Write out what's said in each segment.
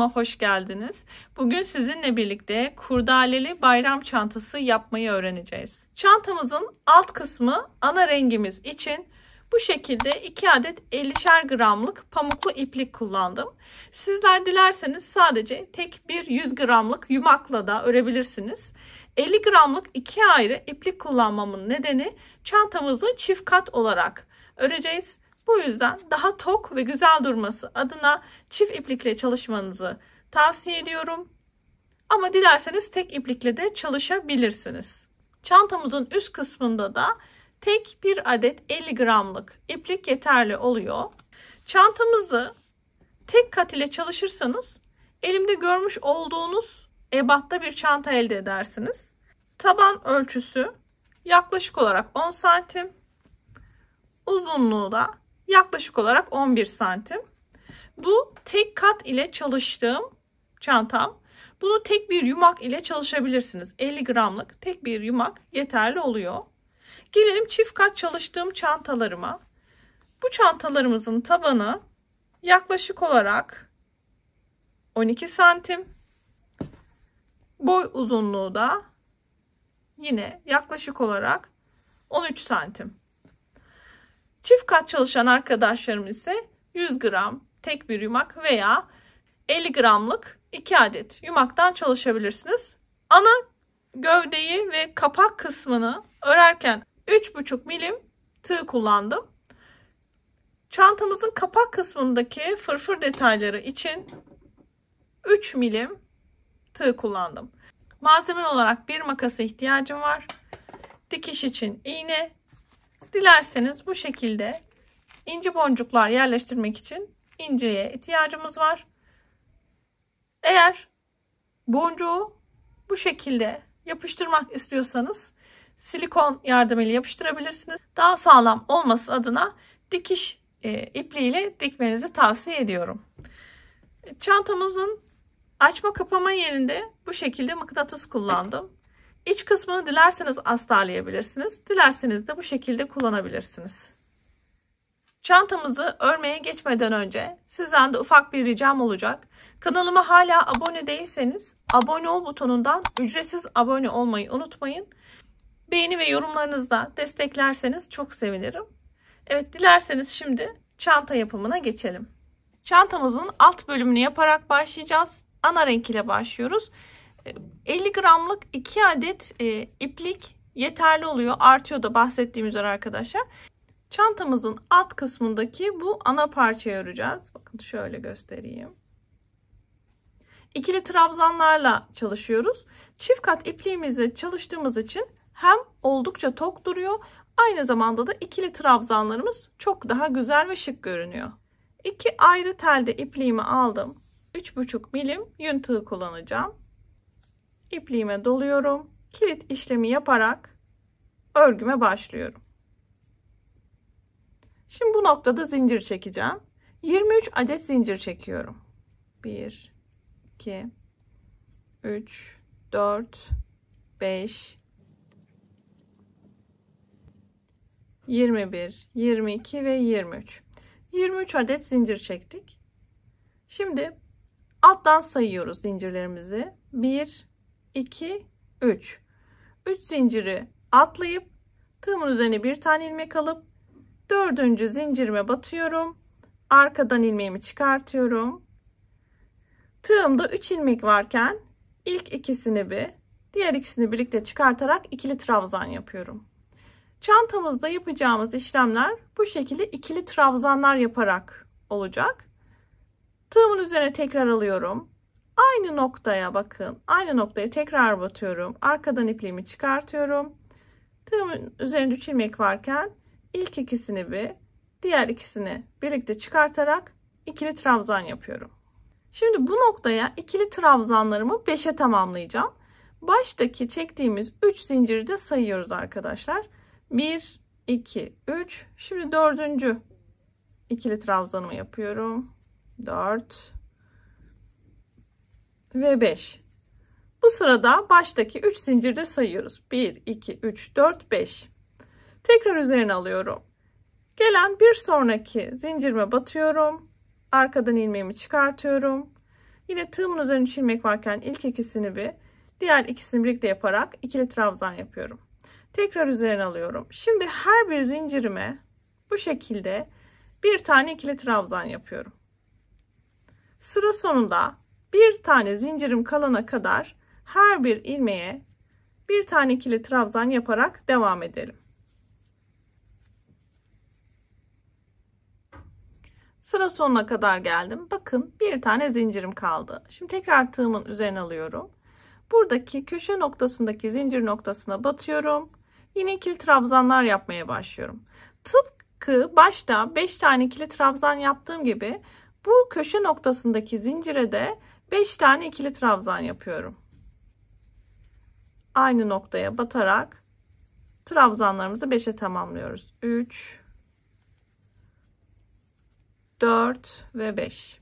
kanalıma hoş geldiniz. Bugün sizinle birlikte kurdaleli bayram çantası yapmayı öğreneceğiz. Çantamızın alt kısmı ana rengimiz için bu şekilde 2 adet 50'şer gramlık pamuklu iplik kullandım. Sizler dilerseniz sadece tek bir 100 gramlık yumakla da örebilirsiniz. 50 gramlık 2 ayrı iplik kullanmamın nedeni çantamızı çift kat olarak öreceğiz. Bu yüzden daha tok ve güzel durması adına çift iplikle çalışmanızı tavsiye ediyorum. Ama dilerseniz tek iplikle de çalışabilirsiniz. Çantamızın üst kısmında da tek bir adet 50 gramlık iplik yeterli oluyor. Çantamızı tek kat ile çalışırsanız elimde görmüş olduğunuz ebatta bir çanta elde edersiniz. Taban ölçüsü yaklaşık olarak 10 santim. Uzunluğu da yaklaşık olarak 11 santim. Bu tek kat ile çalıştığım çantam. Bunu tek bir yumak ile çalışabilirsiniz. 50 gramlık tek bir yumak yeterli oluyor. Gelelim çift kat çalıştığım çantalarıma. Bu çantalarımızın tabanı yaklaşık olarak 12 santim. Boy uzunluğu da yine yaklaşık olarak 13 santim. Çift kat çalışan arkadaşlarım ise 100 gram tek bir yumak veya 50 gramlık 2 adet yumaktan çalışabilirsiniz. Ana gövdeyi ve kapak kısmını örerken 3,5 milim tığ kullandım. Çantamızın kapak kısmındaki fırfır detayları için 3 milim tığ kullandım. Malzeme olarak bir makasa ihtiyacım var. Dikiş için iğne. Dilerseniz bu şekilde inci boncuklar yerleştirmek için inceye ihtiyacımız var. Eğer boncuğu bu şekilde yapıştırmak istiyorsanız silikon yardımıyla yapıştırabilirsiniz. Daha sağlam olması adına dikiş ipliğiyle dikmenizi tavsiye ediyorum. Çantamızın açma kapama yerinde bu şekilde mıknatıs kullandım. İç kısmını dilerseniz astarlayabilirsiniz. Dilerseniz de bu şekilde kullanabilirsiniz. Çantamızı örmeye geçmeden önce sizden de ufak bir ricam olacak. Kanalıma hala abone değilseniz abone ol butonundan ücretsiz abone olmayı unutmayın. Beğeni ve yorumlarınızla desteklerseniz çok sevinirim. Evet, dilerseniz şimdi çanta yapımına geçelim. Çantamızın alt bölümünü yaparak başlayacağız. Ana renk ile başlıyoruz. 50 gramlık 2 adet iplik yeterli oluyor. Artıyor da bahsettiğim üzere arkadaşlar. Çantamızın alt kısmındaki bu ana parçayı öreceğiz. Bakın şöyle göstereyim. İkili trabzanlarla çalışıyoruz. Çift kat ipliğimizle çalıştığımız için hem oldukça tok duruyor. Aynı zamanda da ikili trabzanlarımız çok daha güzel ve şık görünüyor. 2 ayrı telde ipliğimi aldım. 3,5 milim yün tığı kullanacağım. İpliğime doluyorum. Kilit işlemi yaparak örgüme başlıyorum. Şimdi bu noktada zincir çekeceğim. 23 adet zincir çekiyorum. 1, 2, 3, 4, 5, 21, 22 ve 23. 23 adet zincir çektik. Şimdi alttan sayıyoruz zincirlerimizi. 1, 2, 3. 3 zinciri atlayıp tığımın üzerine bir tane ilmek alıp 4. zincirime batıyorum. Arkadan ilmeğimi çıkartıyorum. Tığımda 3 ilmek varken ilk ikisini diğer ikisini birlikte çıkartarak ikili trabzan yapıyorum. Çantamızda yapacağımız işlemler bu şekilde ikili trabzanlar yaparak olacak. Tığımın üzerine tekrar alıyorum. Aynı noktaya bakın. Aynı noktaya tekrar batıyorum. Arkadan ipliğimi çıkartıyorum. Tığımın üzerinde 3 ilmek varken ilk ikisini diğer ikisini birlikte çıkartarak ikili trabzan yapıyorum. Şimdi bu noktaya ikili trabzanlarımı 5'e tamamlayacağım. Baştaki çektiğimiz 3 zinciri de sayıyoruz arkadaşlar. 1, 2, 3. Şimdi 4. ikili trabzanımı yapıyorum. 4 ve 5. Bu sırada baştaki 3 zincirde sayıyoruz. 1, 2, 3, 4, 5. Tekrar üzerine alıyorum. Gelen bir sonraki zincirime batıyorum. Arkadan ilmeğimi çıkartıyorum. Yine tığımın üzerine 3 ilmek varken ilk ikisini bir, diğer ikisini birlikte yaparak ikili trabzan yapıyorum. Tekrar üzerine alıyorum. Şimdi her bir zincirime bu şekilde bir tane ikili trabzan yapıyorum. Sıra sonunda bir tane zincirim kalana kadar her bir ilmeğe bir tane ikili trabzan yaparak devam edelim. Sıra sonuna kadar geldim. Bakın bir tane zincirim kaldı. Şimdi tekrar tığımın üzerine alıyorum. Buradaki köşe noktasındaki zincir noktasına batıyorum. Yine ikili trabzanlar yapmaya başlıyorum. Tıpkı başta 5 tane ikili trabzan yaptığım gibi bu köşe noktasındaki zincire de 5 tane ikili trabzan yapıyorum. Aynı noktaya batarak trabzanlarımızı 5'e tamamlıyoruz. 3, 4 ve 5.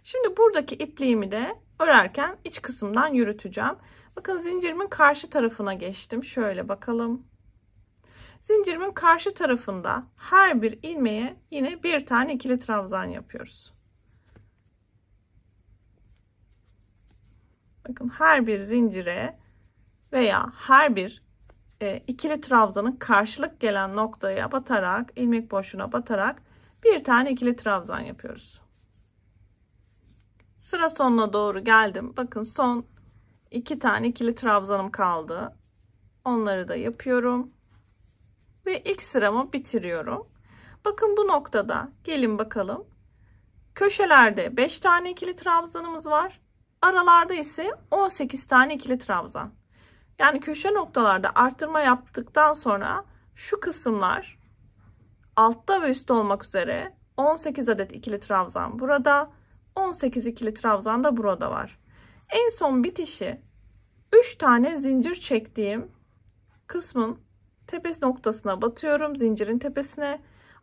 Şimdi buradaki ipliğimi de örerken iç kısımdan yürüteceğim. Bakın zincirimin karşı tarafına geçtim. Şöyle bakalım. Zincirimin karşı tarafında her bir ilmeğe yine bir tane ikili trabzan yapıyoruz. Bakın her bir zincire veya her bir ikili trabzanın karşılık gelen noktaya batarak, ilmek boşluğuna batarak bir tane ikili trabzan yapıyoruz. Sıra sonuna doğru geldim. Bakın son 2 tane ikili trabzanım kaldı. Onları da yapıyorum. Ve ilk sıramı bitiriyorum. Bakın bu noktada gelin bakalım. Köşelerde 5 tane ikili trabzanımız var. Aralarda ise 18 tane ikili trabzan. Yani köşe noktalarda arttırma yaptıktan sonra şu kısımlar altta ve üstte olmak üzere 18 adet ikili trabzan burada, 18 ikili trabzan da burada var. En son bitişi 3 tane zincir çektiğim kısmın tepesi noktasına batıyorum, zincirin tepesine.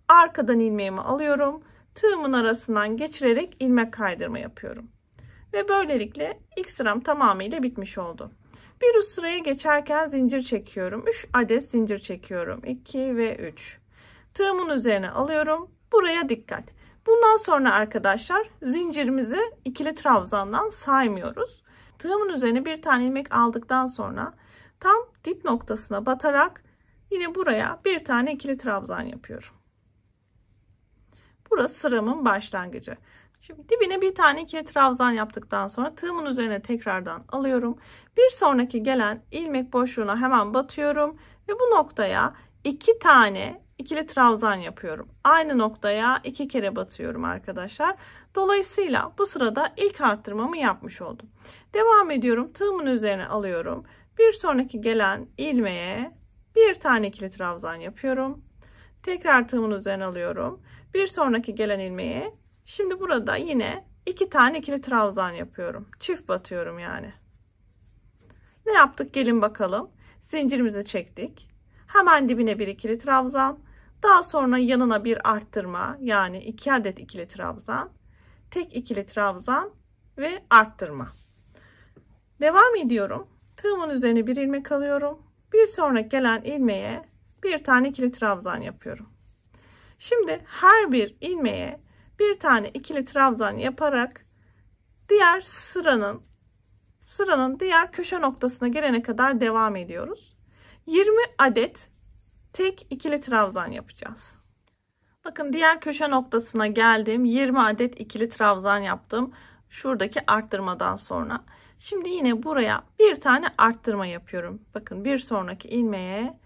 Arkadan ilmeğimi alıyorum. Tığımın arasından geçirerek ilmek kaydırma yapıyorum. Ve böylelikle ilk sıram tamamıyla bitmiş oldu. Bir üst sıraya geçerken zincir çekiyorum. 3 adet zincir çekiyorum. 2 ve 3. Tığımın üzerine alıyorum. Buraya dikkat. Bundan sonra arkadaşlar zincirimizi ikili trabzandan saymıyoruz. Tığımın üzerine bir tane ilmek aldıktan sonra tam dip noktasına batarak yine buraya bir tane ikili trabzan yapıyorum. Burası sıramın başlangıcı. Şimdi dibine bir tane ikili trabzan yaptıktan sonra tığımın üzerine tekrardan alıyorum. Bir sonraki gelen ilmek boşluğuna hemen batıyorum ve bu noktaya 2 tane ikili trabzan yapıyorum. Aynı noktaya 2 kere batıyorum arkadaşlar. Dolayısıyla bu sırada ilk arttırmamı yapmış oldum. Devam ediyorum. Tığımın üzerine alıyorum. Bir sonraki gelen ilmeğe bir tane ikili trabzan yapıyorum. Tekrar tığımın üzerine alıyorum. Bir sonraki gelen ilmeğe şimdi burada yine 2 tane ikili trabzan yapıyorum. Çift batıyorum yani. Ne yaptık? Gelin bakalım. Zincirimizi çektik. Hemen dibine bir ikili trabzan. Daha sonra yanına bir arttırma, yani 2 adet ikili trabzan. Tek ikili trabzan ve arttırma. Devam ediyorum. Tığımın üzerine bir ilmek alıyorum. Bir sonraki gelen ilmeğe bir tane ikili trabzan yapıyorum. Şimdi her bir ilmeğe bir tane ikili trabzan yaparak diğer sıranın diğer köşe noktasına gelene kadar devam ediyoruz. 20 adet tek ikili trabzan yapacağız. Bakın diğer köşe noktasına geldim. 20 adet ikili trabzan yaptım. Şuradaki arttırmadan sonra. Şimdi yine buraya bir tane arttırma yapıyorum. Bakın bir sonraki ilmeğe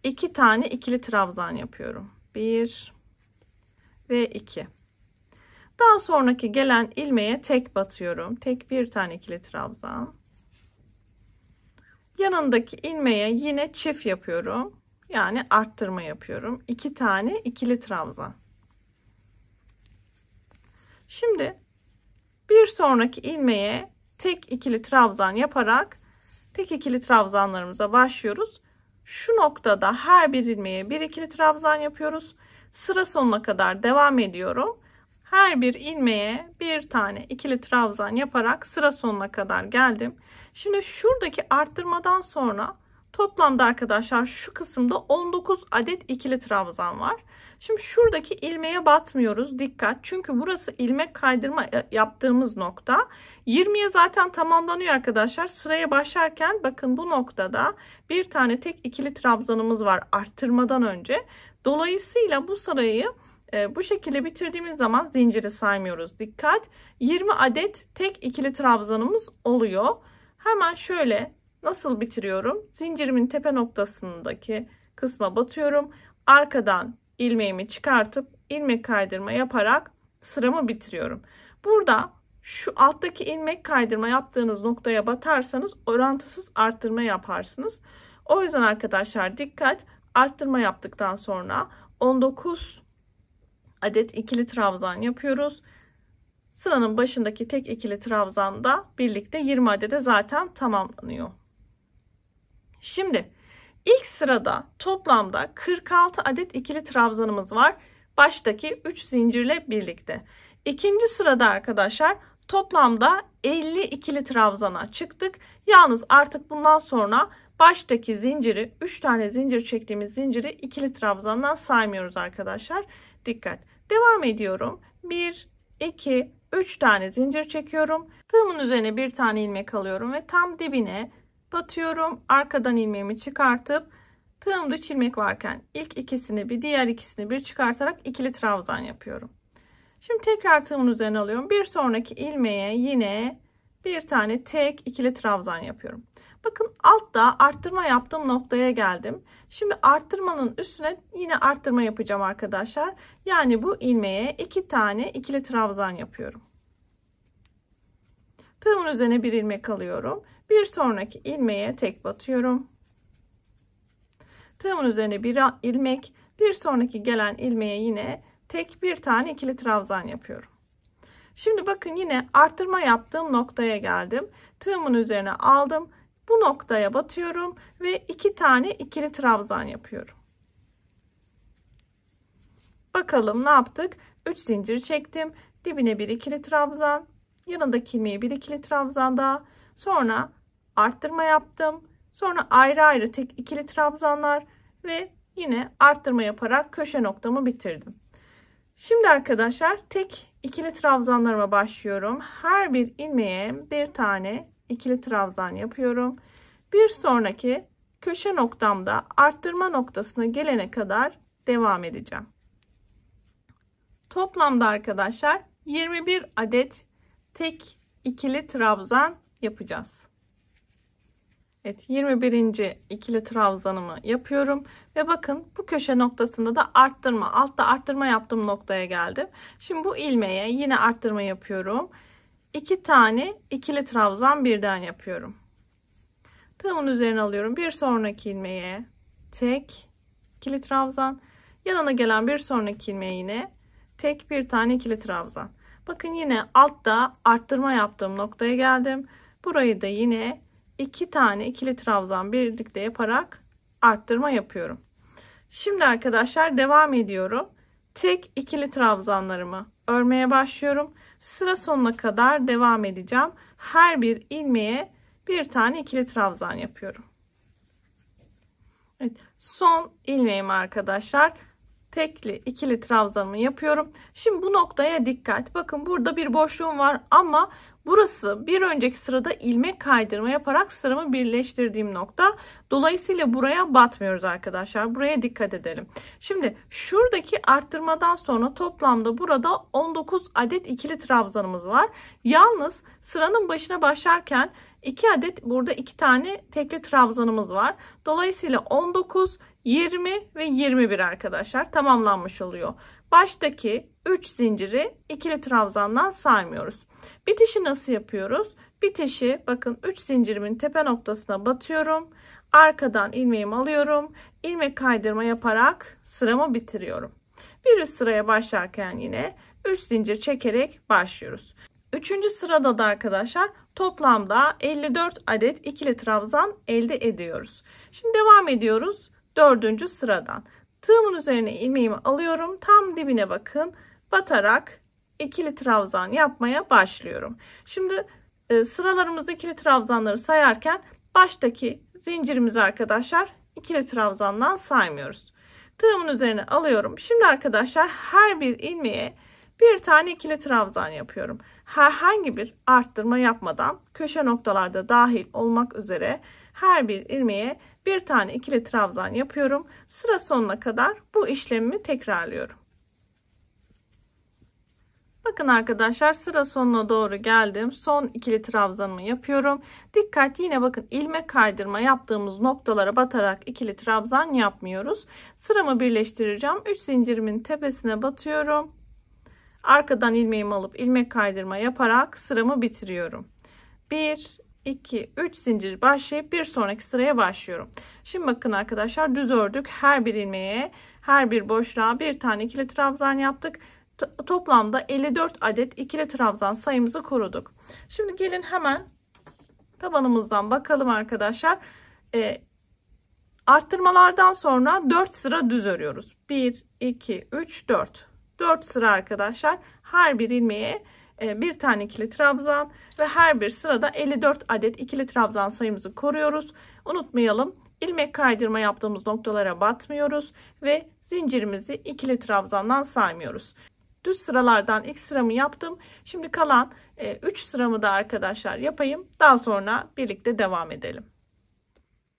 2 tane ikili trabzan yapıyorum. 1 ve 2. Daha sonraki gelen ilmeğe tek batıyorum. Tek bir tane ikili trabzan. Yanındaki ilmeğe yine çift yapıyorum. Yani arttırma yapıyorum. 2 tane ikili trabzan. Şimdi bir sonraki ilmeğe tek ikili trabzan yaparak tek ikili trabzanlarımıza başlıyoruz. Şu noktada her bir ilmeğe bir ikili trabzan yapıyoruz. Sıra sonuna kadar devam ediyorum. Her bir ilmeğe bir tane ikili trabzan yaparak sıra sonuna kadar geldim. Şimdi şuradaki arttırmadan sonra Toplamda arkadaşlar şu kısımda 19 adet ikili trabzan var. Şimdi şuradaki ilmeğe batmıyoruz. Dikkat. Çünkü burası ilmek kaydırma yaptığımız nokta. 20'ye zaten tamamlanıyor arkadaşlar. Sıraya başlarken bakın bu noktada bir tane tek ikili trabzanımız var arttırmadan önce. Dolayısıyla bu sırayı bu şekilde bitirdiğimiz zaman zinciri saymıyoruz. Dikkat. 20 adet tek ikili trabzanımız oluyor. Hemen şöyle nasıl bitiriyorum? Zincirimin tepe noktasındaki kısma batıyorum. Arkadan ilmeğimi çıkartıp ilmek kaydırma yaparak sıramı bitiriyorum. Burada şu alttaki ilmek kaydırma yaptığınız noktaya batarsanız orantısız arttırma yaparsınız. O yüzden arkadaşlar dikkat, arttırma yaptıktan sonra 19 adet ikili trabzan yapıyoruz. Sıranın başındaki tek ikili trabzanda birlikte 20 adede zaten tamamlanıyor. Şimdi ilk sırada toplamda 46 adet ikili trabzanımız var. Baştaki 3 zincirle birlikte. İkinci sırada arkadaşlar toplamda 50 ikili trabzana çıktık. Yalnız artık bundan sonra baştaki zinciri 3 tane zincir çektiğimiz zinciri ikili trabzandan saymıyoruz arkadaşlar. Dikkat. Devam ediyorum. 1, 2, 3 tane zincir çekiyorum. Tığımın üzerine bir tane ilmek alıyorum ve tam dibine batıyorum. Arkadan ilmeğimi çıkartıp tığımda 3 ilmek varken ilk ikisini bir diğer ikisini bir çıkartarak ikili trabzan yapıyorum. Şimdi tekrar tığımın üzerine alıyorum. Bir sonraki ilmeğe yine bir tane tek ikili trabzan yapıyorum. Bakın altta arttırma yaptığım noktaya geldim. Şimdi arttırmanın üstüne yine arttırma yapacağım arkadaşlar. Yani bu ilmeğe 2 tane ikili trabzan yapıyorum. Tığımın üzerine bir ilmek alıyorum. Bir sonraki ilmeğe tek batıyorum. Tığımın üzerine bir ilmek, bir sonraki gelen ilmeğe yine tek bir tane ikili trabzan yapıyorum. Şimdi bakın yine arttırma yaptığım noktaya geldim. Tığımın üzerine aldım. Bu noktaya batıyorum ve 2 tane ikili trabzan yapıyorum. Bakalım ne yaptık? 3 zincir çektim. Dibine bir ikili trabzan. Yanındaki ilmeğe bir ikili trabzan daha. Sonra arttırma yaptım. Sonra ayrı ayrı tek ikili trabzanlar ve yine arttırma yaparak köşe noktamı bitirdim. Şimdi arkadaşlar tek ikili trabzanlarıma başlıyorum. Her bir ilmeğe bir tane ikili trabzan yapıyorum. Bir sonraki köşe noktamda arttırma noktasına gelene kadar devam edeceğim. Toplamda arkadaşlar 21 adet tek ikili trabzan yapacağız. Evet, 21. ikili trabzanımı yapıyorum ve bakın bu köşe noktasında da arttırma, altta arttırma yaptığım noktaya geldim. Şimdi bu ilmeğe yine arttırma yapıyorum. 2 tane ikili trabzan birden yapıyorum. Tığımın üzerine alıyorum. Bir sonraki ilmeğe tek ikili trabzan, yanına gelen bir sonraki ilmeğe yine tek bir tane ikili trabzan. Bakın yine altta arttırma yaptığım noktaya geldim. Burayı da yine 2 tane ikili trabzan birlikte yaparak arttırma yapıyorum. Şimdi arkadaşlar devam ediyorum. Tek ikili trabzanlarımı örmeye başlıyorum. Sıra sonuna kadar devam edeceğim. Her bir ilmeğe bir tane ikili trabzan yapıyorum. Evet, son ilmeğim arkadaşlar. Tekli ikili trabzanımı yapıyorum. Şimdi bu noktaya dikkat. Bakın burada bir boşluğum var ama burası bir önceki sırada ilmek kaydırma yaparak sıramı birleştirdiğim nokta. Dolayısıyla buraya batmıyoruz arkadaşlar. Buraya dikkat edelim. Şimdi şuradaki arttırmadan sonra toplamda burada 19 adet ikili trabzanımız var. Yalnız sıranın başına başlarken 2 adet burada 2 tane tekli trabzanımız var. Dolayısıyla 19, 20 ve 21 arkadaşlar tamamlanmış oluyor. Baştaki 3 zinciri ikili trabzandan saymıyoruz. Bitişi nasıl yapıyoruz? Bitişi bakın 3 zincirimin tepe noktasına batıyorum. Arkadan ilmeğimi alıyorum. İlmek kaydırma yaparak sıramı bitiriyorum. Bir üst sıraya başlarken yine 3 zincir çekerek başlıyoruz. 3. sırada da arkadaşlar toplamda 54 adet ikili trabzan elde ediyoruz. Şimdi devam ediyoruz 4. sıradan. Tığımın üzerine ilmeğimi alıyorum. Tam dibine bakın. Batarak ikili trabzan yapmaya başlıyorum. Şimdi sıralarımızda ikili trabzanları sayarken baştaki zincirimizi arkadaşlar ikili trabzandan saymıyoruz. Tığımın üzerine alıyorum. Şimdi arkadaşlar her bir ilmeğe bir tane ikili trabzan yapıyorum. Herhangi bir arttırma yapmadan köşe noktalarda dahil olmak üzere her bir ilmeğe bir tane ikili trabzan yapıyorum. Sıra sonuna kadar bu işlemimi tekrarlıyorum. Bakın arkadaşlar, sıra sonuna doğru geldim. Son ikili trabzanımı yapıyorum. Dikkat, yine bakın ilmek kaydırma yaptığımız noktalara batarak ikili trabzan yapmıyoruz. Sıramı birleştireceğim. 3 zincirimin tepesine batıyorum. Arkadan ilmeğimi alıp ilmek kaydırma yaparak sıramı bitiriyorum. 1, 2, 3 zincir başlayıp bir sonraki sıraya başlıyorum. Şimdi bakın arkadaşlar, düz ördük. Her bir ilmeğe, her bir boşluğa bir tane ikili trabzan yaptık. Toplamda 54 adet ikili trabzan sayımızı koruduk. Şimdi gelin hemen tabanımızdan bakalım arkadaşlar. Arttırmalardan sonra 4 sıra düz örüyoruz. 1, 2, 3, 4. 4 sıra arkadaşlar. Her bir ilmeğe bir tane ikili trabzan ve her bir sırada 54 adet ikili trabzan sayımızı koruyoruz. Unutmayalım, ilmek kaydırma yaptığımız noktalara batmıyoruz ve zincirimizi ikili trabzandan saymıyoruz. Düz sıralardan ilk sıramı yaptım. Şimdi kalan 3 sıramı da arkadaşlar yapayım. Daha sonra birlikte devam edelim.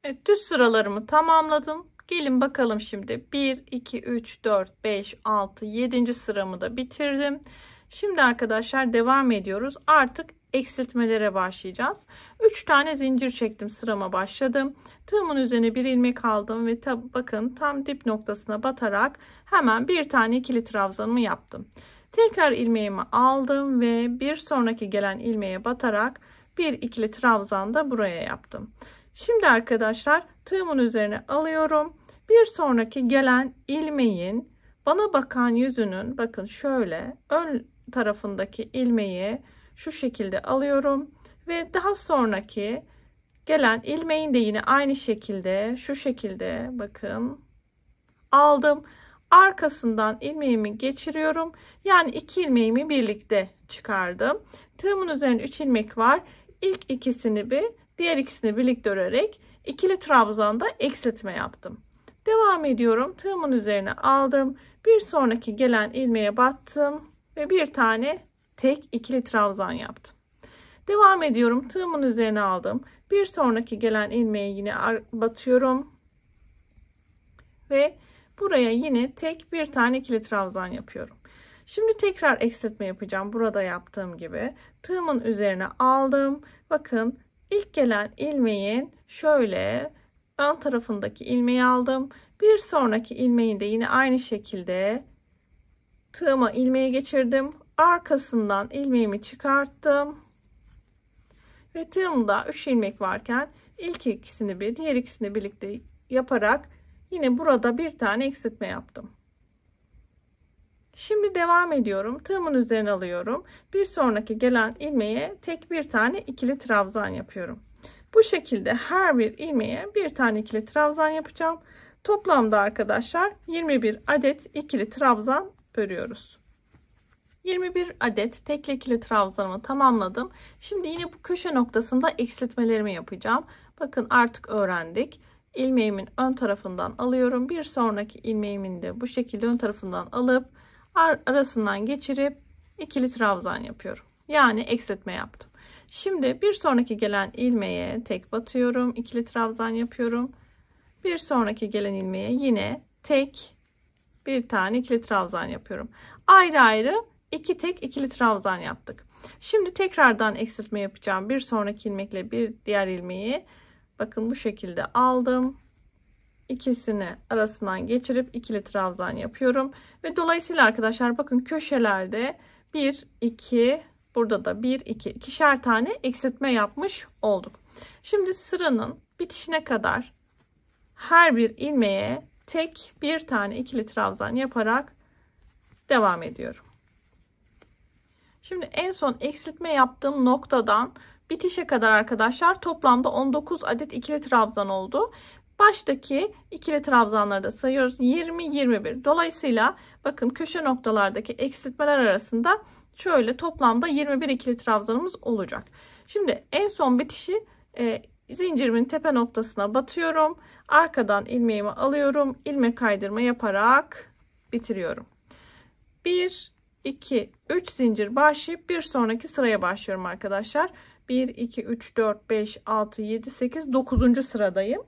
Evet, düz sıralarımı tamamladım. Gelin bakalım şimdi. 1, 2, 3, 4, 5, 6, 7. sıramı da bitirdim. Şimdi arkadaşlar devam ediyoruz. Artık eksiltmelere başlayacağız. 3 tane zincir çektim, sırama başladım. Tığımın üzerine bir ilmek aldım ve bakın tam dip noktasına batarak hemen bir tane ikili trabzanımı yaptım. Tekrar ilmeğimi aldım ve bir sonraki gelen ilmeğe batarak bir ikili trabzan da buraya yaptım. Şimdi arkadaşlar tığımın üzerine alıyorum. Bir sonraki gelen ilmeğin bana bakan yüzünün, bakın şöyle ön tarafındaki ilmeği şu şekilde alıyorum ve daha sonraki gelen ilmeğin de yine aynı şekilde şu şekilde bakın aldım. Arkasından ilmeğimi geçiriyorum. Yani iki ilmeğimi birlikte çıkardım. Tığımın üzerinde 3 ilmek var. İlk ikisini diğer ikisini birlikte örerek ikili trabzanda eksiltme yaptım. Devam ediyorum. Tığımın üzerine aldım. Bir sonraki gelen ilmeğe battım ve bir tane tek ikili trabzan yaptım. Devam ediyorum. Tığımın üzerine aldım. Bir sonraki gelen ilmeğe yine batıyorum ve buraya yine tek bir tane ikili trabzan yapıyorum. Şimdi tekrar eksiltme yapacağım. Burada yaptığım gibi tığımın üzerine aldım. Bakın ilk gelen ilmeğin şöyle ön tarafındaki ilmeği aldım. Bir sonraki ilmeğin de yine aynı şekilde tığıma ilmeği geçirdim. Arkasından ilmeğimi çıkarttım. Ve tığımda 3 ilmek varken ilk ikisini diğer ikisini birlikte yaparak yine burada bir tane eksiltme yaptım. Şimdi devam ediyorum. Tığımın üzerine alıyorum. Bir sonraki gelen ilmeğe tek bir tane ikili trabzan yapıyorum. Bu şekilde her bir ilmeğe bir tane ikili trabzan yapacağım. Toplamda arkadaşlar 21 adet ikili trabzan örüyoruz. 21 adet tekli ikili trabzanımı tamamladım. Şimdi yine bu köşe noktasında eksiltmelerimi yapacağım. Bakın artık öğrendik. İlmeğimin ön tarafından alıyorum. Bir sonraki ilmeğimin de bu şekilde ön tarafından alıp arasından geçirip ikili trabzan yapıyorum. Yani eksiltme yaptım. Şimdi bir sonraki gelen ilmeğe tek batıyorum. İkili trabzan yapıyorum. Bir sonraki gelen ilmeğe yine tek bir tane ikili trabzan yapıyorum. Ayrı ayrı iki tek ikili trabzan yaptık. Şimdi tekrardan eksiltme yapacağım. Bir sonraki ilmekle bir diğer ilmeği bakın bu şekilde aldım. İkisini arasından geçirip ikili trabzan yapıyorum. Ve dolayısıyla arkadaşlar bakın köşelerde 1, 2, burada da 1, 2, ikişer tane eksiltme yapmış olduk. Şimdi sıranın bitişine kadar her bir ilmeğe tek bir tane ikili trabzan yaparak devam ediyorum. Şimdi en son eksiltme yaptığım noktadan bitişe kadar arkadaşlar toplamda 19 adet ikili trabzan oldu. Baştaki ikili trabzanları da sayıyoruz. 20, 21. Dolayısıyla bakın köşe noktalardaki eksiltmeler arasında şöyle toplamda 21 ikili trabzanımız olacak. Şimdi en son bitişi zincirimin tepe noktasına batıyorum. Arkadan ilmeğimi alıyorum. İlmek kaydırma yaparak bitiriyorum. 1, 2, 3 zincir başlayıp bir sonraki sıraya başlıyorum arkadaşlar. 1, 2, 3, 4, 5, 6, 7, 8, 9. sıradayım.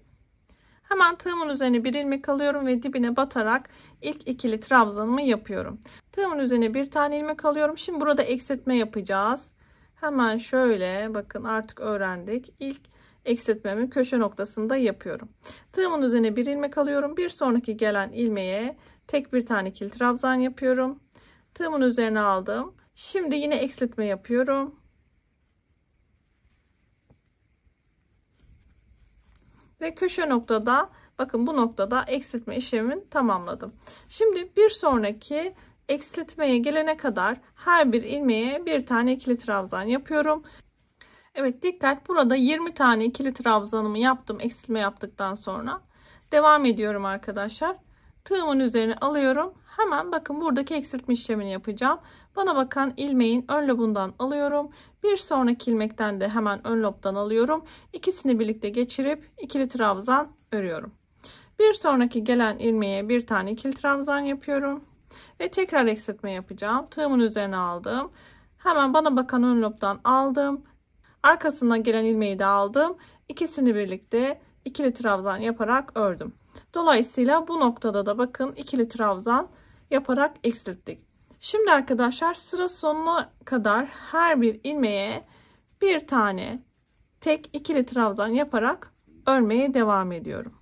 Hemen tığımın üzerine bir ilmek alıyorum ve dibine batarak ilk ikili trabzanımı yapıyorum. Tığımın üzerine bir tane ilmek alıyorum. Şimdi burada eksiltme yapacağız. Hemen şöyle bakın, artık öğrendik. İlk eksiltmemi köşe noktasında yapıyorum. Tığımın üzerine bir ilmek alıyorum. Bir sonraki gelen ilmeğe tek bir tane ikili trabzan yapıyorum. Tığımın üzerine aldım. Şimdi yine eksiltme yapıyorum. Ve köşe noktada bakın, bu noktada eksiltme işlemini tamamladım. Şimdi bir sonraki eksiltmeye gelene kadar her bir ilmeğe bir tane ikili trabzan yapıyorum. Evet, dikkat, burada 20 tane ikili trabzanımı yaptım eksiltme yaptıktan sonra. Devam ediyorum arkadaşlar. Tığımın üzerine alıyorum. Hemen bakın, buradaki eksiltme işlemini yapacağım. Bana bakan ilmeğin ön lobundan alıyorum. Bir sonraki ilmekten de hemen ön lobdan alıyorum. İkisini birlikte geçirip ikili trabzan örüyorum. Bir sonraki gelen ilmeğe bir tane ikili trabzan yapıyorum. Ve tekrar eksiltme yapacağım. Tığımın üzerine aldım. Hemen bana bakan ön lobdan aldım. Arkasından gelen ilmeği de aldım. İkisini birlikte ikili trabzan yaparak ördüm. Dolayısıyla bu noktada da bakın ikili trabzan yaparak eksilttik. Şimdi arkadaşlar sıra sonuna kadar her bir ilmeğe bir tane tek ikili trabzan yaparak örmeye devam ediyorum.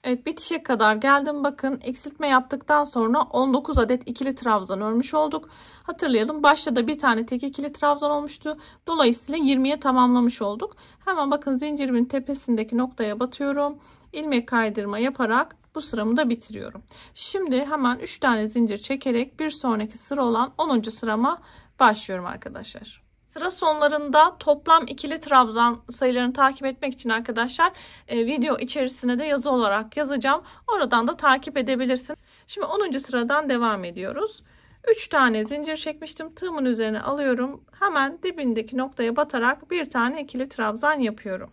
Evet, bitişe kadar geldim. Bakın, eksiltme yaptıktan sonra 19 adet ikili trabzan örmüş olduk. Hatırlayalım, başta da bir tane tek ikili trabzan olmuştu. Dolayısıyla 20'ye tamamlamış olduk. Hemen bakın, zincirimin tepesindeki noktaya batıyorum. İlmek kaydırma yaparak bu sıramı da bitiriyorum. Şimdi hemen 3 tane zincir çekerek bir sonraki sıra olan 10. sırama başlıyorum arkadaşlar. Sıra sonlarında toplam ikili trabzan sayılarını takip etmek için arkadaşlar video içerisine de yazı olarak yazacağım. Oradan da takip edebilirsin. Şimdi 10. sıradan devam ediyoruz. 3 tane zincir çekmiştim. Tığımın üzerine alıyorum. Hemen dibindeki noktaya batarak bir tane ikili trabzan yapıyorum.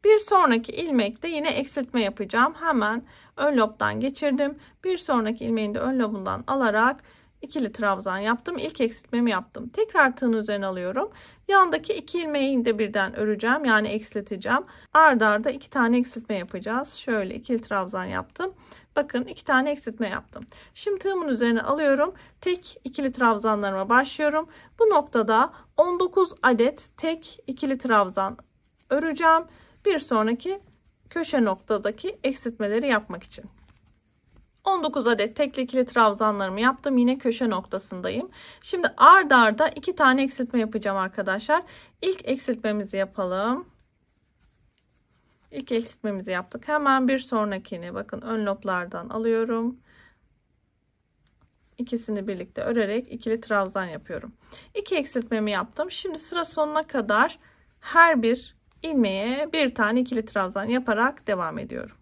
Bir sonraki ilmekte yine eksiltme yapacağım. Hemen ön lobdan geçirdim. Bir sonraki ilmeğin de ön lobundan alarak ikili trabzan yaptım. İlk eksiltmemi yaptım. Tekrar tığın üzerine alıyorum. Yandaki iki ilmeği de birden öreceğim. Yani eksilteceğim. Arda arda 2 tane eksiltme yapacağız. Şöyle ikili trabzan yaptım. Bakın, 2 tane eksiltme yaptım. Şimdi tığımın üzerine alıyorum. Tek ikili trabzanlarıma başlıyorum. Bu noktada 19 adet tek ikili trabzan öreceğim. Bir sonraki köşe noktadaki eksiltmeleri yapmak için. 19 adet tekli ikili trabzanlarımı yaptım. Yine köşe noktasındayım. Şimdi ard arda 2 tane eksiltme yapacağım arkadaşlar. İlk eksiltmemizi yapalım. İlk eksiltmemizi yaptık. Hemen bir sonrakini bakın ön loblardan alıyorum. İkisini birlikte örerek ikili trabzan yapıyorum. 2 eksiltmemi yaptım. Şimdi sıra sonuna kadar her bir ilmeğe bir tane ikili trabzan yaparak devam ediyorum.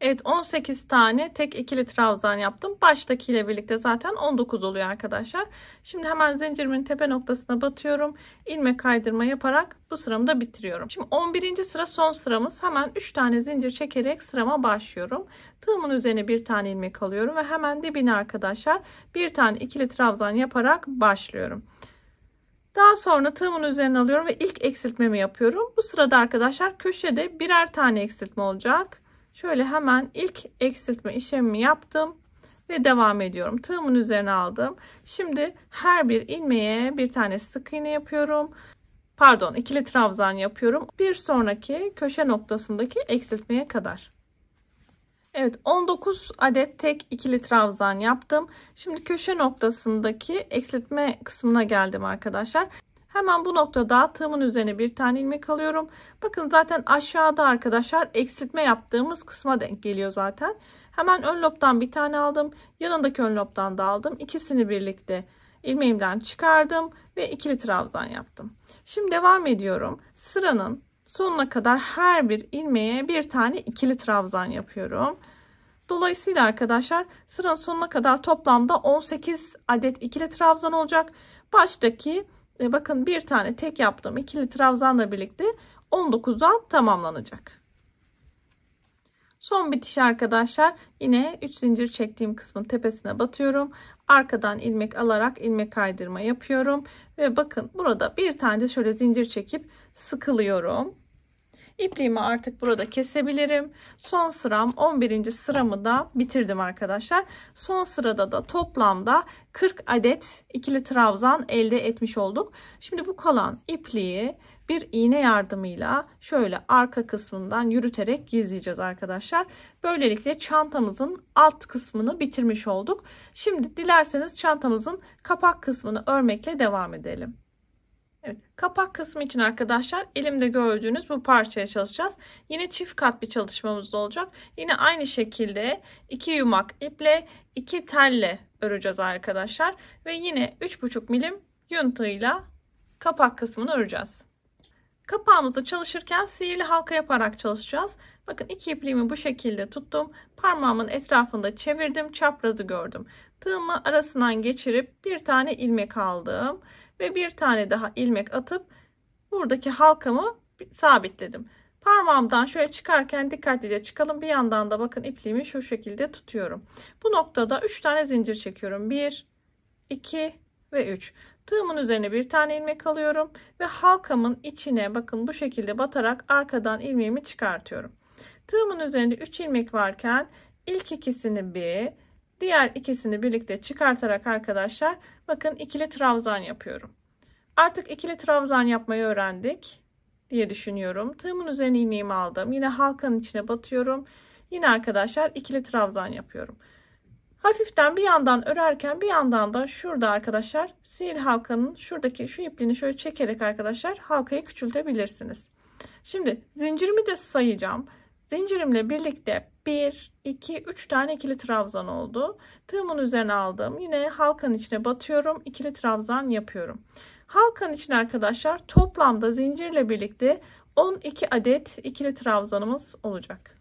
Evet, 18 tane tek ikili trabzan yaptım. Baştakiyle birlikte zaten 19 oluyor arkadaşlar. Şimdi hemen zincirimin tepe noktasına batıyorum. İlmek kaydırma yaparak bu sıramı da bitiriyorum. Şimdi 11. sıra son sıramız. Hemen 3 tane zincir çekerek sırama başlıyorum. Tığımın üzerine bir tane ilmek alıyorum ve hemen dibine arkadaşlar bir tane ikili trabzan yaparak başlıyorum. Daha sonra tığımın üzerine alıyorum ve ilk eksiltmemi yapıyorum. Bu sırada arkadaşlar köşede birer tane eksiltme olacak. Şöyle hemen ilk eksiltme işlemimi yaptım ve devam ediyorum. Tığımın üzerine aldım. Şimdi her bir ilmeğe bir tane sık iğne yapıyorum. Pardon, ikili trabzan yapıyorum. Bir sonraki köşe noktasındaki eksiltmeye kadar. Evet, 19 adet tek ikili trabzan yaptım. Şimdi köşe noktasındaki eksiltme kısmına geldim arkadaşlar. Hemen bu noktada tığımın üzerine bir tane ilmek alıyorum. Bakın, zaten aşağıda arkadaşlar eksiltme yaptığımız kısma denk geliyor zaten. Hemen ön lobdan bir tane aldım. Yanındaki ön lobdan da aldım. İkisini birlikte ilmeğimden çıkardım ve ikili trabzan yaptım. Şimdi devam ediyorum. Sıranın sonuna kadar her bir ilmeğe bir tane ikili trabzan yapıyorum. Dolayısıyla arkadaşlar sıranın sonuna kadar toplamda 18 adet ikili trabzan olacak. Baştaki bakın bir tane tek yaptığım ikili trabzanla birlikte 19'a tamamlanacak. Son bitiş arkadaşlar, yine 3 zincir çektiğim kısmın tepesine batıyorum. Arkadan ilmek alarak ilmek kaydırma yapıyorum. Ve bakın burada bir tane de şöyle zincir çekip sıkılıyorum. İpliğimi artık burada kesebilirim. Son sıram 11. sıramı da bitirdim arkadaşlar. Son sırada da toplamda 40 adet ikili trabzan elde etmiş olduk. Şimdi bu kalan ipliği bir iğne yardımıyla şöyle arka kısmından yürüterek gizleyeceğiz arkadaşlar. Böylelikle çantamızın alt kısmını bitirmiş olduk. Şimdi dilerseniz çantamızın kapak kısmını örmekle devam edelim. Evet, kapak kısmı için arkadaşlar elimde gördüğünüz bu parçaya çalışacağız. Yine çift kat bir çalışmamız olacak. Yine aynı şekilde 2 yumak iple 2 telle öreceğiz arkadaşlar. Ve yine 3,5 milim yün tığıyla kapak kısmını öreceğiz. Kapağımızda çalışırken sihirli halka yaparak çalışacağız. Bakın 2 ipliğimi bu şekilde tuttum. Parmağımın etrafında çevirdim. Çaprazı gördüm. Tığımı arasından geçirip bir tane ilmek aldım. Ve bir tane daha ilmek atıp buradaki halkamı sabitledim. Parmağımdan şöyle çıkarken dikkatlice çıkalım. Bir yandan da bakın ipliğimi şu şekilde tutuyorum. Bu noktada 3 tane zincir çekiyorum. 1, 2 ve 3. Tığımın üzerine bir tane ilmek alıyorum ve halkamın içine bakın bu şekilde batarak arkadan ilmeğimi çıkartıyorum. Tığımın üzerinde 3 ilmek varken ilk ikisini bir, diğer ikisini birlikte çıkartarak arkadaşlar bakın ikili trabzan yapıyorum. Artık ikili trabzan yapmayı öğrendik diye düşünüyorum. Tığımın üzerine ilmeğimi aldım. Yine halkanın içine batıyorum. Yine arkadaşlar ikili trabzan yapıyorum. Hafiften bir yandan örerken bir yandan da şurada arkadaşlar sihirli halkanın şuradaki şu ipliğini şöyle çekerek arkadaşlar halkayı küçültebilirsiniz. Şimdi zincirimi de sayacağım. Zincirimle birlikte 1, 2, 3 tane ikili trabzan oldu. Tığımın üzerine aldım. Yine halkanın içine batıyorum. İkili trabzan yapıyorum. Halkanın içine arkadaşlar toplamda zincirle birlikte 12 adet ikili trabzanımız olacak.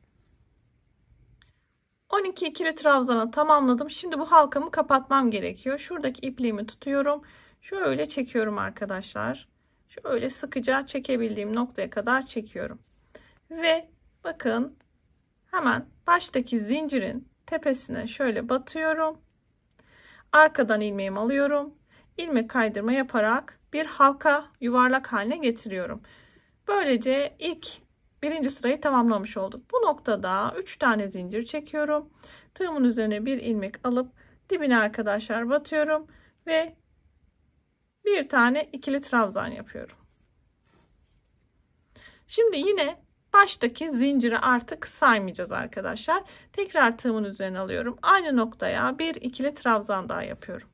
12 ikili trabzanı tamamladım. Şimdi bu halkamı kapatmam gerekiyor. Şuradaki ipliğimi tutuyorum. Şöyle çekiyorum arkadaşlar. Şöyle sıkıca çekebildiğim noktaya kadar çekiyorum. Ve bakın hemen baştaki zincirin tepesine şöyle batıyorum. Arkadan ilmeğimi alıyorum. İlmek kaydırma yaparak bir halka yuvarlak haline getiriyorum. Böylece birinci sırayı tamamlamış olduk. Bu noktada 3 tane zincir çekiyorum. Tığımın üzerine bir ilmek alıp dibine arkadaşlar batıyorum ve bir tane ikili trabzan yapıyorum. Şimdi yine baştaki zinciri artık saymayacağız arkadaşlar. Tekrar tığımın üzerine alıyorum. Aynı noktaya bir ikili trabzan daha yapıyorum.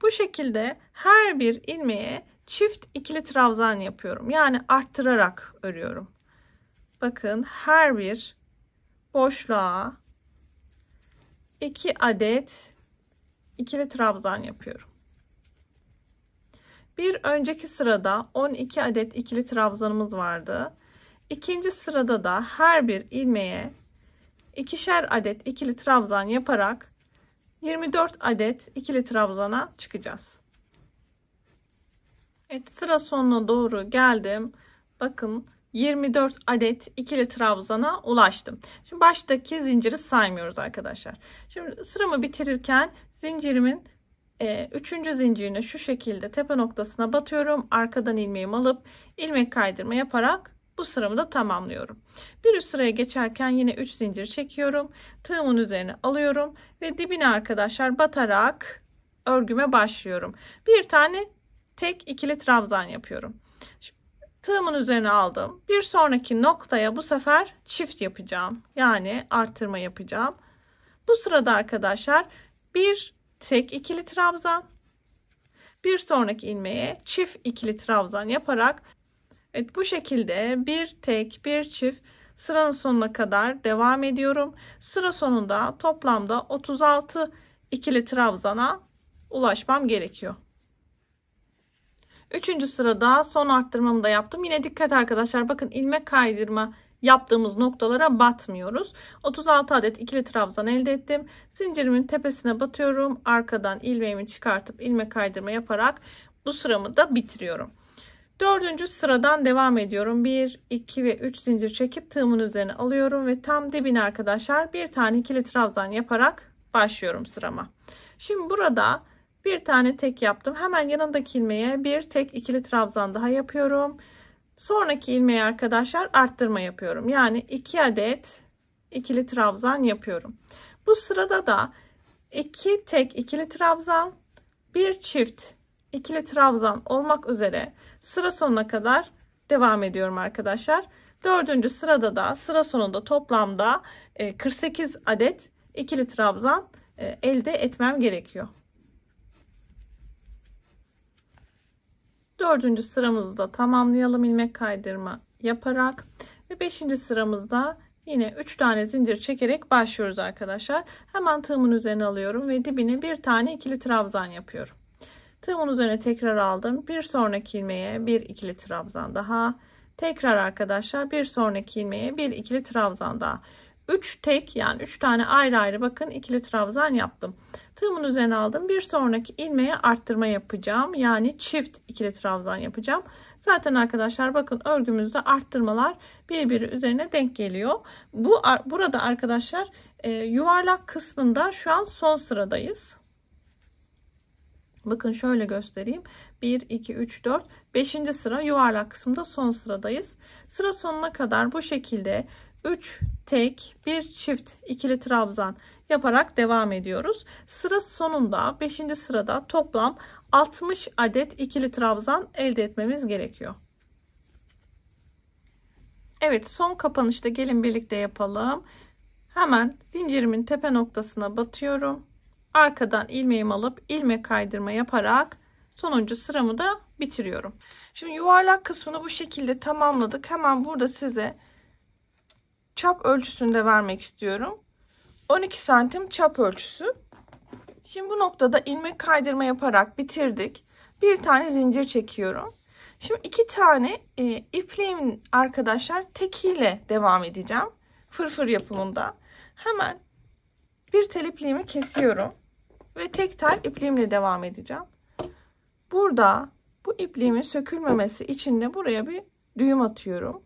Bu şekilde her bir ilmeğe çift ikili trabzan yapıyorum. Yani arttırarak örüyorum. Bakın her bir boşluğa 2 adet ikili trabzan yapıyorum. Bir önceki sırada 12 adet ikili trabzanımız vardı. İkinci sırada da her bir ilmeğe 2'şer adet ikili trabzan yaparak 24 adet ikili trabzana çıkacağız. Evet, sıra sonuna doğru geldim. Bakın 24 adet ikili trabzana ulaştım. Şimdi baştaki zinciri saymıyoruz arkadaşlar. Şimdi sıramı bitirirken zincirimin 3. zincirine şu şekilde tepe noktasına batıyorum. Arkadan ilmeğimi alıp ilmek kaydırma yaparak bu sıramı da tamamlıyorum. Bir üst sıraya geçerken yine 3 zincir çekiyorum. Tığımın üzerine alıyorum ve dibine arkadaşlar batarak örgüme başlıyorum. Bir tane tek ikili trabzan yapıyorum. Şimdi tığımın üzerine aldım. Bir sonraki noktaya bu sefer çift yapacağım. Yani arttırma yapacağım. Bu sırada arkadaşlar bir tek ikili trabzan, bir sonraki ilmeğe çift ikili trabzan yaparak evet, bu şekilde bir tek bir çift sıranın sonuna kadar devam ediyorum. Sıra sonunda toplamda 36 ikili trabzana ulaşmam gerekiyor. 3. sırada son arttırmamı da yaptım. Yine dikkat arkadaşlar, bakın ilmek kaydırma yaptığımız noktalara batmıyoruz. 36 adet ikili trabzan elde ettim. Zincirimin tepesine batıyorum. Arkadan ilmeğimi çıkartıp ilmek kaydırma yaparak bu sıramı da bitiriyorum. 4. sıradan devam ediyorum. 1, 2 ve 3 zincir çekip tığımın üzerine alıyorum ve tam dibine arkadaşlar bir tane ikili trabzan yaparak başlıyorum sırama. Şimdi burada bir tane tek yaptım. Hemen yanındaki ilmeğe bir tek ikili trabzan daha yapıyorum. Sonraki ilmeğe arkadaşlar arttırma yapıyorum. Yani 2 adet ikili trabzan yapıyorum. Bu sırada da 2 tek ikili trabzan, bir çift ikili trabzan olmak üzere sıra sonuna kadar devam ediyorum arkadaşlar. 4. sırada da sıra sonunda toplamda 48 adet ikili trabzan elde etmem gerekiyor. 4. sıramızı da tamamlayalım ilmek kaydırma yaparak ve 5. sıramızda yine 3 tane zincir çekerek başlıyoruz arkadaşlar. Hemen tığımın üzerine alıyorum ve dibine bir tane ikili trabzan yapıyorum. Tığımın üzerine tekrar aldım. Bir sonraki ilmeğe bir ikili trabzan daha. Tekrar arkadaşlar bir sonraki ilmeğe bir ikili trabzan daha. 3 tek, yani 3 tane ayrı ayrı bakın ikili trabzan yaptım. Tığımın üzerine aldım. Bir sonraki ilmeğe arttırma yapacağım. Yani çift ikili trabzan yapacağım. Zaten arkadaşlar bakın örgümüzde arttırmalar birbiri üzerine denk geliyor. Burada arkadaşlar yuvarlak kısmında şu an son sıradayız. Bakın şöyle göstereyim. 1, 2, 3, 4, 5. sıra yuvarlak kısımda son sıradayız. Sıra sonuna kadar bu şekilde 3 tek, bir çift ikili trabzan yaparak devam ediyoruz. Sıra sonunda 5. sırada toplam 60 adet ikili trabzan elde etmemiz gerekiyor. Evet, son kapanışta gelin birlikte yapalım. Hemen zincirimin tepe noktasına batıyorum. Arkadan ilmeğimi alıp ilmek kaydırma yaparak sonuncu sıramı da bitiriyorum. Şimdi yuvarlak kısmını bu şekilde tamamladık. Hemen burada size çap ölçüsünü de vermek istiyorum. 12 santim çap ölçüsü. Şimdi bu noktada ilmek kaydırma yaparak bitirdik. Bir tane zincir çekiyorum. Şimdi 2 tane ipliğim arkadaşlar tekiyle devam edeceğim. Fırfır yapımında. Hemen bir tel ipliğimi kesiyorum. Ve tek tel ipliğimle devam edeceğim. Burada bu ipliğimin sökülmemesi için de buraya bir düğüm atıyorum.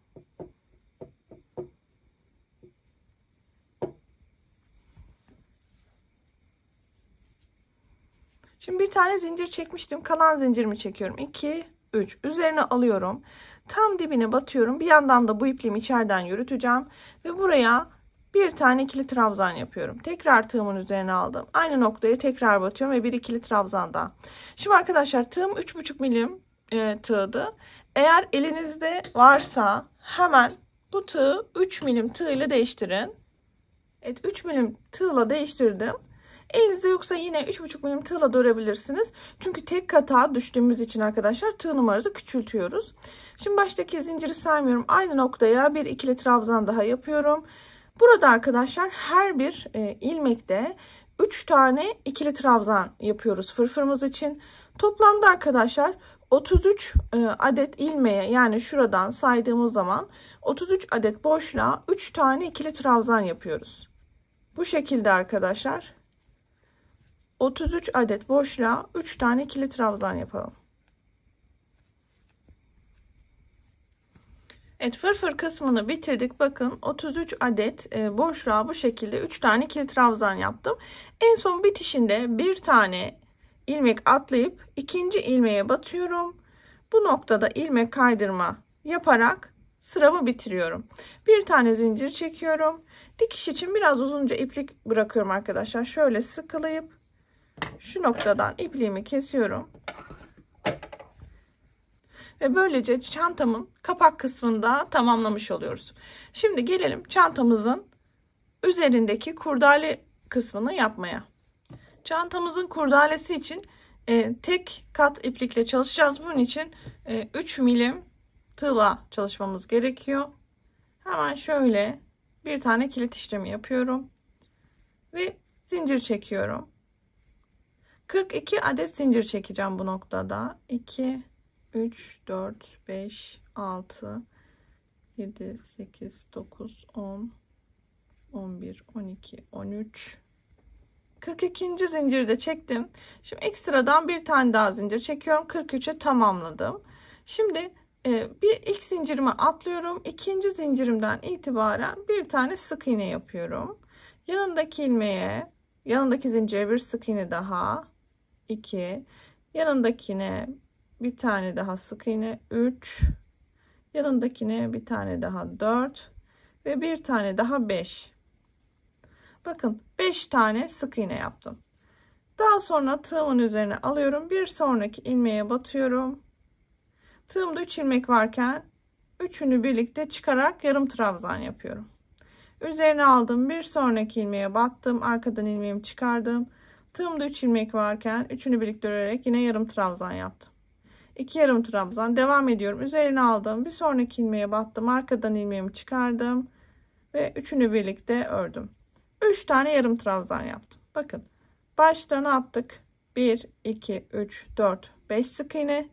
Şimdi bir tane zincir çekmiştim. Kalan zincirimi çekiyorum. 2, 3. Üzerine alıyorum. Tam dibine batıyorum. Bir yandan da bu ipliğimi içeriden yürüteceğim. Ve buraya bir tane ikili trabzan yapıyorum. Tekrar tığımın üzerine aldım. Aynı noktaya tekrar batıyorum ve bir ikili trabzan daha. Şimdi arkadaşlar tığım 3,5 milim tığdı. Eğer elinizde varsa hemen bu tığı 3 milim tığ ile değiştirin. Evet, 3 milim tığla değiştirdim. Elinizde yoksa yine 3,5 milim tığla da örebilirsiniz. Çünkü tek kata düştüğümüz için arkadaşlar tığ numaramızı küçültüyoruz. Şimdi baştaki zinciri saymıyorum. Aynı noktaya bir ikili trabzan daha yapıyorum. Burada arkadaşlar her bir ilmekte 3 tane ikili trabzan yapıyoruz fırfırımız için. Toplamda arkadaşlar 33 adet ilmeğe, yani şuradan saydığımız zaman 33 adet boşluğa 3 tane ikili trabzan yapıyoruz. Bu şekilde arkadaşlar 33 adet boşluğa 3 tane ikili trabzan yapalım. Evet, fırfır kısmını bitirdik. Bakın 33 adet boşluğa bu şekilde 3 tane ikili trabzan yaptım. En son bitişinde bir tane ilmek atlayıp ikinci ilmeğe batıyorum. Bu noktada ilmek kaydırma yaparak sıramı bitiriyorum. Bir tane zincir çekiyorum. Dikiş için biraz uzunca iplik bırakıyorum arkadaşlar. Şöyle sıkılayıp şu noktadan ipliğimi kesiyorum. Ve böylece çantamın kapak kısmında tamamlamış oluyoruz. Şimdi gelelim çantamızın üzerindeki kurdale kısmını yapmaya. Çantamızın kurdalesi için tek kat iplikle çalışacağız. Bunun için 3 milim tığla çalışmamız gerekiyor. Hemen şöyle bir tane kilit işlemi yapıyorum. Ve zincir çekiyorum. 42 adet zincir çekeceğim bu noktada. 2, 3, 4, 5, 6, 7, 8, 9, 10, 11, 12, 13, 42. zinciri de çektim. Şimdi ekstradan bir tane daha zincir çekiyorum. 43'e tamamladım. Şimdi ilk zincirime atlıyorum. İkinci zincirimden itibaren bir tane sık iğne yapıyorum. Yanındaki zincire bir sık iğne daha. 2. Yanındakine bir tane daha sık iğne. 3. Yanındakine bir tane daha 4. Ve bir tane daha 5. Bakın 5 tane sık iğne yaptım. Daha sonra tığımın üzerine alıyorum. Bir sonraki ilmeğe batıyorum. Tığımda 3 ilmek varken üçünü birlikte çıkarak yarım trabzan yapıyorum. Üzerine aldım. Bir sonraki ilmeğe battım. Arkadan ilmeğimi çıkardım. Tığımda 3 ilmek varken üçünü birlikte örerek yine yarım trabzan yaptım. 2 yarım trabzan devam ediyorum. Üzerine aldım. Bir sonraki ilmeğe battım. Arkadan ilmeğimi çıkardım ve üçünü birlikte ördüm. 3 tane yarım trabzan yaptım. Bakın başta ne yaptık? 1 2 3 4 5 sık iğne.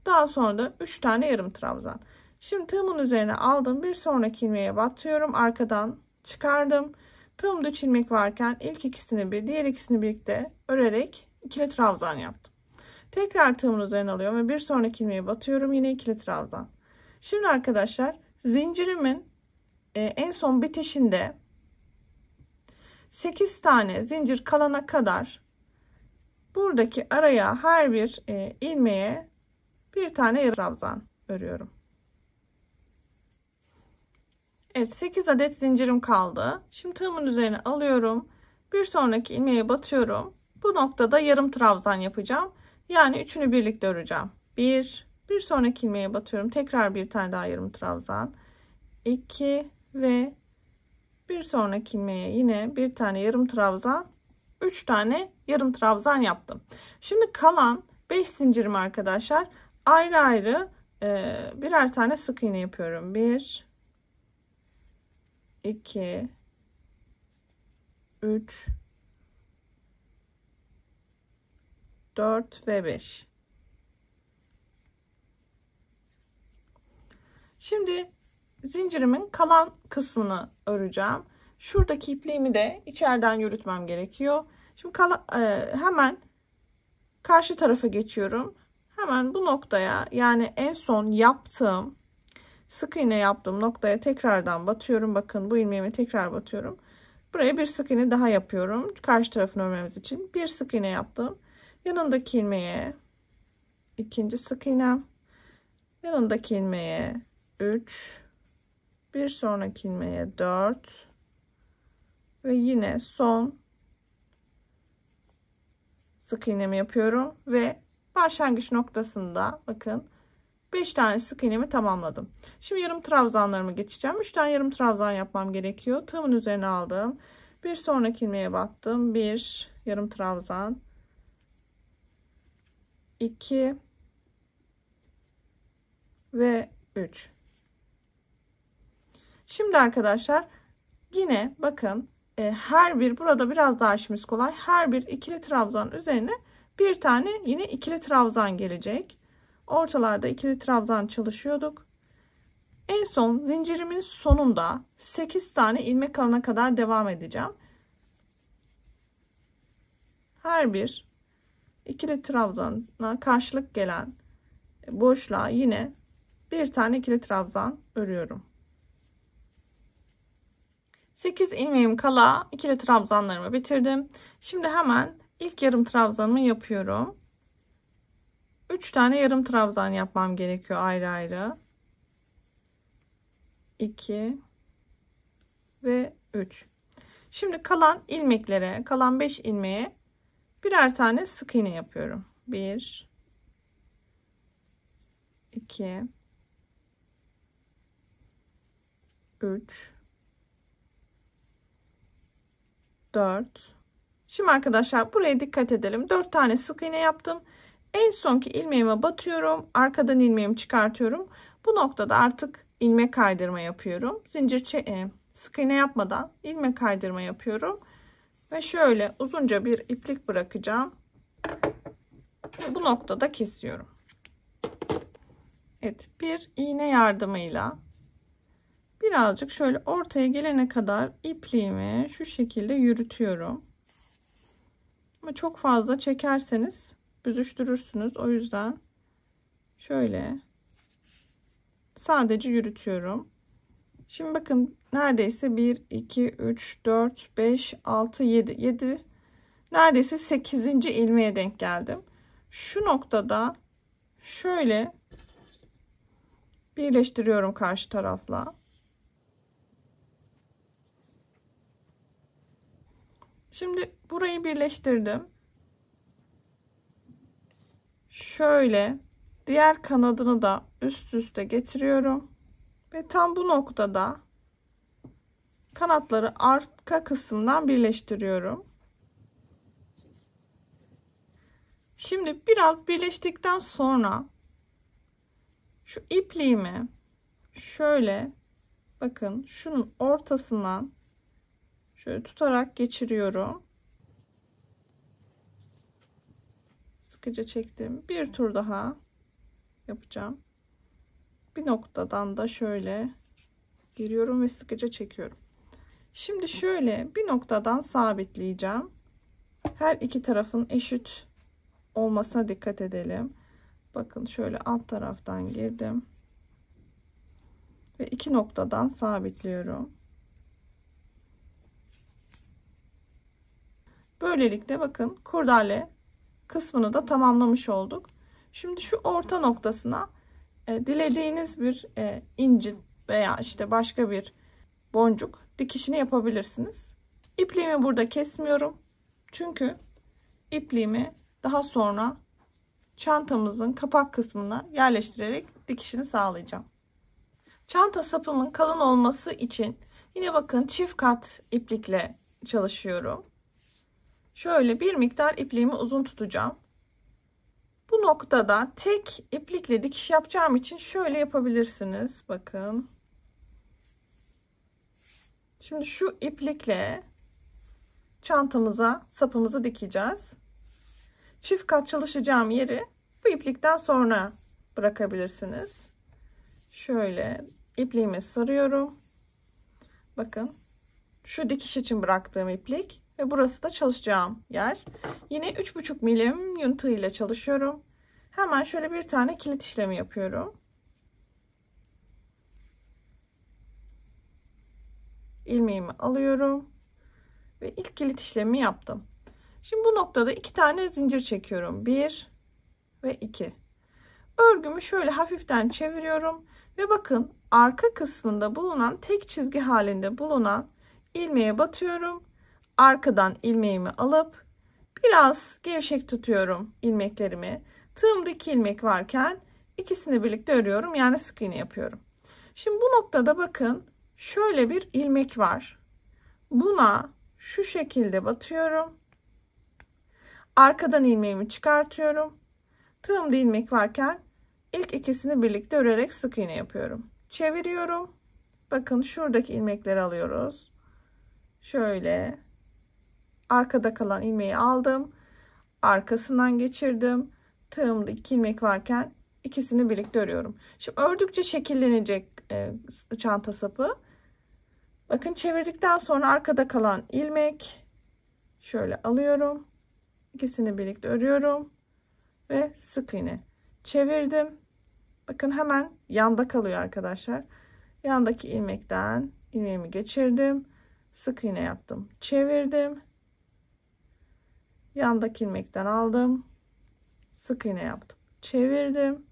Daha sonra da 3 tane yarım trabzan. Şimdi tığımın üzerine aldım. Bir sonraki ilmeğe batıyorum. Arkadan çıkardım. Tığımda 3 ilmek varken ilk ikisini diğer ikisini birlikte örerek ikili trabzan yaptım. Tekrar tığımın üzerine alıyorum ve bir sonraki ilmeğe batıyorum. Yine ikili trabzan. Şimdi arkadaşlar zincirimin en son bitişinde 8 tane zincir kalana kadar buradaki araya her bir ilmeğe bir tane yarım trabzan örüyorum. Evet, 8 adet zincirim kaldı. Şimdi tığımın üzerine alıyorum. Bir sonraki ilmeğe batıyorum. Bu noktada yarım trabzan yapacağım. Yani üçünü birlikte öreceğim. Bir sonraki ilmeğe batıyorum. Tekrar bir tane daha yarım trabzan. 2 ve bir sonraki ilmeğe yine bir tane yarım trabzan. 3 tane yarım trabzan yaptım. Şimdi kalan 5 zincirim arkadaşlar ayrı ayrı birer tane sık iğne yapıyorum. 1 2 3 4 ve 5. Şimdi zincirimin kalan kısmını öreceğim. Şuradaki ipliğimi de içeriden yürütmem gerekiyor. Şimdi hemen karşı tarafa geçiyorum. Hemen bu noktaya, yani en son yaptığım sık iğne yaptığım noktaya tekrardan batıyorum. Bakın bu ilmeğimi tekrar batıyorum. Buraya bir sık iğne daha yapıyorum. Karşı tarafını örmemiz için. Bir sık iğne yaptım. Yanındaki ilmeğe ikinci sık iğnem. Yanındaki ilmeğe 3. Bir sonraki ilmeğe 4. Ve yine son sık iğnemi yapıyorum. Ve başlangıç noktasında bakın 5 tane sık iğnemi tamamladım. Şimdi yarım trabzanlarımı geçeceğim. 3 tane yarım trabzan yapmam gerekiyor. Tığımın üzerine aldım. Bir sonraki ilmeğe battım. 1 yarım trabzan. 2 ve 3. Şimdi arkadaşlar yine bakın her bir, burada biraz daha işimiz kolay. Her bir ikili trabzan üzerine bir tane yine ikili trabzan gelecek. Ortalarda ikili trabzan çalışıyorduk. En son zincirimin sonunda 8 tane ilmek alana kadar devam edeceğim. Her bir ikili trabzana karşılık gelen boşluğa yine bir tane ikili trabzan örüyorum. 8 ilmeğim kala ikili trabzanlarımı bitirdim. Şimdi hemen ilk yarım trabzanımı yapıyorum. 3 tane yarım trabzan yapmam gerekiyor ayrı ayrı. 2 ve 3. Şimdi kalan ilmeklere, kalan 5 ilmeğe birer tane sık iğne yapıyorum. 1 2 3 4. Şimdi arkadaşlar buraya dikkat edelim. 4 tane sık iğne yaptım. En sonki ilmeğime batıyorum. Arkadan ilmeğimi çıkartıyorum. Bu noktada artık ilmek kaydırma yapıyorum. Sık iğne yapmadan ilmek kaydırma yapıyorum. Ve şöyle uzunca bir iplik bırakacağım. Bu noktada kesiyorum. Evet, bir iğne yardımıyla birazcık şöyle ortaya gelene kadar ipliğimi şu şekilde yürütüyorum. Ama çok fazla çekerseniz büzüştürürsünüz. O yüzden şöyle sadece yürütüyorum. Şimdi bakın neredeyse 1, 2, 3, 4, 5, 6, 7 neredeyse 8. ilmeğe denk geldim. Şu noktada şöyle birleştiriyorum karşı tarafla. Şimdi burayı birleştirdim. Şöyle diğer kanadını da üst üste getiriyorum. Ve tam bu noktada kanatları arka kısımdan birleştiriyorum. Şimdi biraz birleştikten sonra şu ipliğimi şöyle bakın şunun ortasından şöyle tutarak geçiriyorum. Sıkıca çektim. Bir tur daha yapacağım. Bir noktadan da şöyle giriyorum ve sıkıca çekiyorum. Şimdi şöyle bir noktadan sabitleyeceğim. Her iki tarafın eşit olmasına dikkat edelim. Bakın şöyle alt taraftan girdim. Ve iki noktadan sabitliyorum. Böylelikle bakın kurdele kısmını da tamamlamış olduk. Şimdi şu orta noktasına dilediğiniz bir inci veya işte başka bir boncuk dikişini yapabilirsiniz. İpliğimi burada kesmiyorum. Çünkü ipliğimi daha sonra çantamızın kapak kısmına yerleştirerek dikişini sağlayacağım. Çanta sapımın kalın olması için yine bakın çift kat iplikle çalışıyorum. Şöyle bir miktar ipliğimi uzun tutacağım. Bu noktada tek iplikle dikiş yapacağım için şöyle yapabilirsiniz. Bakın. Şimdi şu iplikle çantamıza sapımızı dikeceğiz. Çift kat çalışacağım yeri bu iplikten sonra bırakabilirsiniz. Şöyle ipliğimi sarıyorum. Bakın şu dikiş için bıraktığım iplik ve burası da çalışacağım yer. Yine 3,5 milim yün tığ ile çalışıyorum. Hemen şöyle bir tane kilit işlemi yapıyorum. İlmeğimi alıyorum ve ilk kilit işlemi yaptım. Şimdi bu noktada 2 tane zincir çekiyorum. 1 ve 2. Örgümü şöyle hafiften çeviriyorum ve bakın arka kısmında bulunan tek çizgi halinde bulunan ilmeğe batıyorum. Arkadan ilmeğimi alıp biraz gevşek tutuyorum ilmeklerimi. Tığımda 2 ilmek varken ikisini birlikte örüyorum. Yani sık iğne yapıyorum. Şimdi bu noktada bakın şöyle bir ilmek var. Buna şu şekilde batıyorum. Arkadan ilmeğimi çıkartıyorum. Tığımda ilmek varken ilk ikisini birlikte örerek sık iğne yapıyorum. Çeviriyorum. Bakın şuradaki ilmekleri alıyoruz. Şöyle arkada kalan ilmeği aldım. Arkasından geçirdim. Tığımda 2 ilmek varken ikisini birlikte örüyorum. Şimdi ördükçe şekillenecek çanta sapı. Bakın çevirdikten sonra arkada kalan ilmek şöyle alıyorum. İkisini birlikte örüyorum ve sık iğne çevirdim. Bakın hemen yanda kalıyor arkadaşlar. Yandaki ilmekten ilmeğimi geçirdim. Sık iğne yaptım. Çevirdim. Yandaki ilmekten aldım. Sık iğne yaptım. Çevirdim.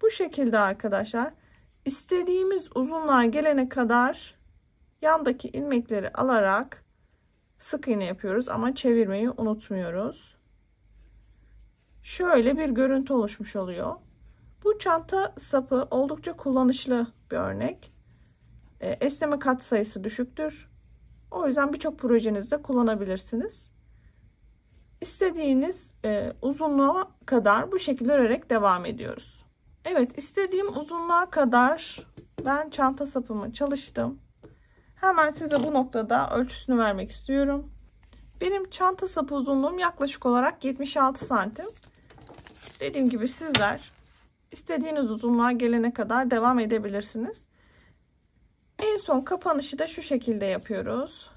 Bu şekilde arkadaşlar istediğimiz uzunluğa gelene kadar yandaki ilmekleri alarak sık iğne yapıyoruz ama çevirmeyi unutmuyoruz. Şöyle bir görüntü oluşmuş oluyor. Bu çanta sapı oldukça kullanışlı bir örnek. Esneme katsayısı düşüktür. O yüzden birçok projenizde kullanabilirsiniz. İstediğiniz uzunluğa kadar bu şekilde örerek devam ediyoruz. Evet, istediğim uzunluğa kadar ben çanta sapımı çalıştım. Hemen size bu noktada ölçüsünü vermek istiyorum. Benim çanta sapı uzunluğum yaklaşık olarak 76 santim. Dediğim gibi sizler istediğiniz uzunluğa gelene kadar devam edebilirsiniz. En son kapanışı da şu şekilde yapıyoruz.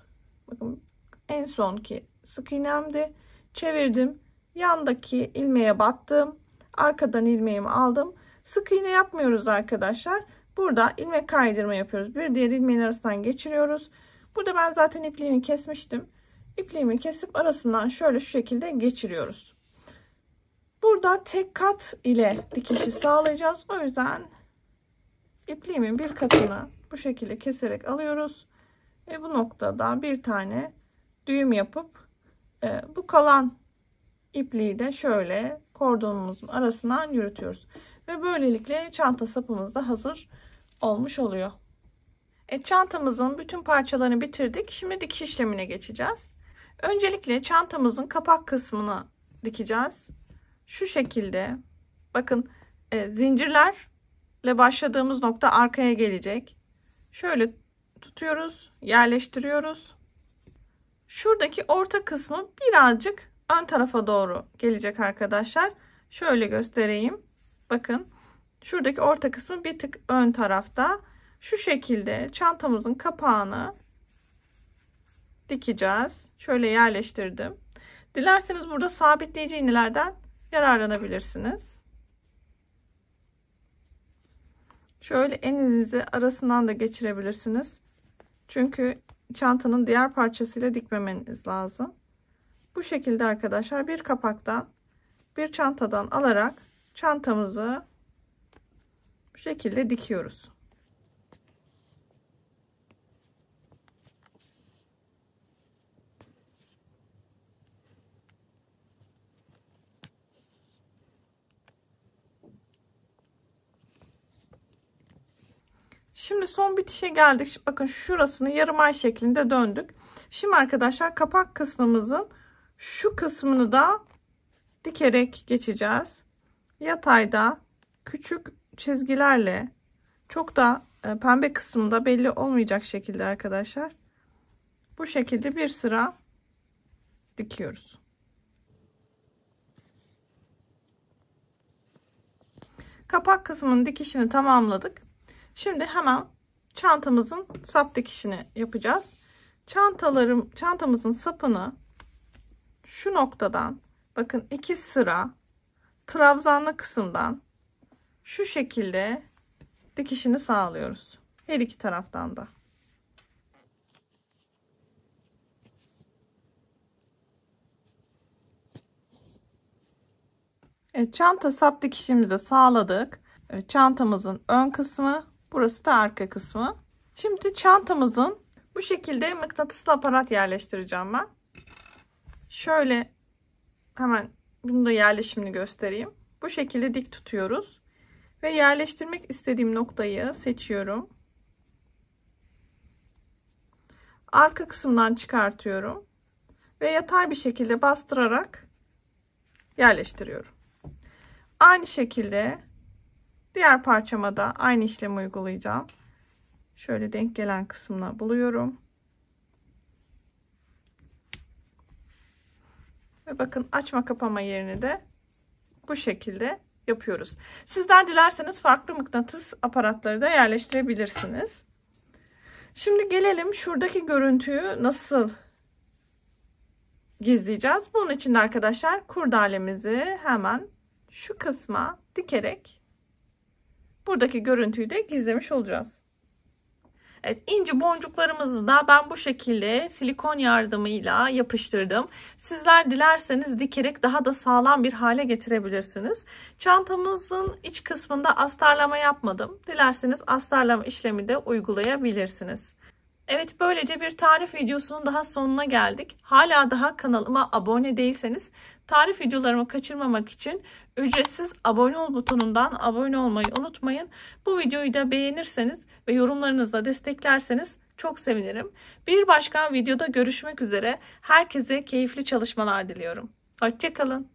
Bakın en sonki sık iğnemdi. çevirdim. Yandaki ilmeğe battım. Arkadan ilmeğimi aldım. Sık iğne yapmıyoruz arkadaşlar. Burada ilmek kaydırma yapıyoruz. Bir diğer ilmeğin arasından geçiriyoruz. Burada ben zaten ipliğimi kesmiştim. İpliğimi kesip arasından şöyle şu şekilde geçiriyoruz. Burada tek kat ile dikişi sağlayacağız. O yüzden ipliğimin bir katını bu şekilde keserek alıyoruz. Ve bu noktada bir tane düğüm yapıp bu kalan ipliği de şöyle kordonumuzun arasından yürütüyoruz. Ve böylelikle çanta sapımız da hazır olmuş oluyor. Çantamızın bütün parçalarını bitirdik. Şimdi dikiş işlemine geçeceğiz. Öncelikle çantamızın kapak kısmını dikeceğiz. Şu şekilde bakın, zincirlerle başladığımız nokta arkaya gelecek. Şöyle tutuyoruz, yerleştiriyoruz. Şuradaki orta kısmı birazcık ön tarafa doğru gelecek arkadaşlar. Şöyle göstereyim. Bakın, şuradaki orta kısmı bir tık ön tarafta. Şu şekilde çantamızın kapağını dikeceğiz. Şöyle yerleştirdim. Dilerseniz burada sabitleyici iğnelerden yararlanabilirsiniz. Şöyle elinizi arasından da geçirebilirsiniz. Çünkü çantanın diğer parçasıyla dikmemeniz lazım. Bu şekilde arkadaşlar bir kapaktan, bir çantadan alarak çantamızı bu şekilde dikiyoruz. Şimdi son bitişe geldik. Bakın şurasını yarım ay şeklinde döndük. Şimdi arkadaşlar kapak kısmımızın şu kısmını da dikerek geçeceğiz. Yatayda küçük çizgilerle, çok da pembe kısmında belli olmayacak şekilde arkadaşlar, bu şekilde bir sıra dikiyoruz. Kapak kısmının dikişini tamamladık. Şimdi hemen çantamızın sap dikişini yapacağız. Çantamızın sapını şu noktadan, bakın 2 sıra trabzanlı kısımdan şu şekilde dikişini sağlıyoruz. Her iki taraftan da. Evet, çanta sap dikişimizi sağladık. Evet, çantamızın ön kısmı, burası da arka kısmı. Şimdi çantamızın bu şekilde mıknatıslı aparat yerleştireceğim ben. Şöyle hemen bunu da yerleşimini göstereyim. Bu şekilde dik tutuyoruz ve yerleştirmek istediğim noktayı seçiyorum. Arka kısımdan çıkartıyorum ve yatay bir şekilde bastırarak yerleştiriyorum. Aynı şekilde diğer parçama da aynı işlemi uygulayacağım. Şöyle denk gelen kısmını buluyorum. Ve bakın, açma kapama yerini de bu şekilde yapıyoruz. Sizler dilerseniz farklı mıknatıs aparatları da yerleştirebilirsiniz. Şimdi gelelim şuradaki görüntüyü nasıl gizleyeceğiz. Bunun için de arkadaşlar kurdalemizi hemen şu kısma dikerek buradaki görüntüyü de gizlemiş olacağız. Evet, inci boncuklarımızı da ben bu şekilde silikon yardımıyla yapıştırdım. Sizler dilerseniz dikerek daha da sağlam bir hale getirebilirsiniz. Çantamızın iç kısmında astarlama yapmadım. Dilerseniz astarlama işlemi de uygulayabilirsiniz. Evet, böylece bir tarif videosunun daha sonuna geldik. Hala daha kanalıma abone değilseniz tarif videolarımı kaçırmamak için ücretsiz abone ol butonundan abone olmayı unutmayın. Bu videoyu da beğenirseniz ve yorumlarınızla desteklerseniz çok sevinirim. Bir başka videoda görüşmek üzere. Herkese keyifli çalışmalar diliyorum. Hoşça kalın.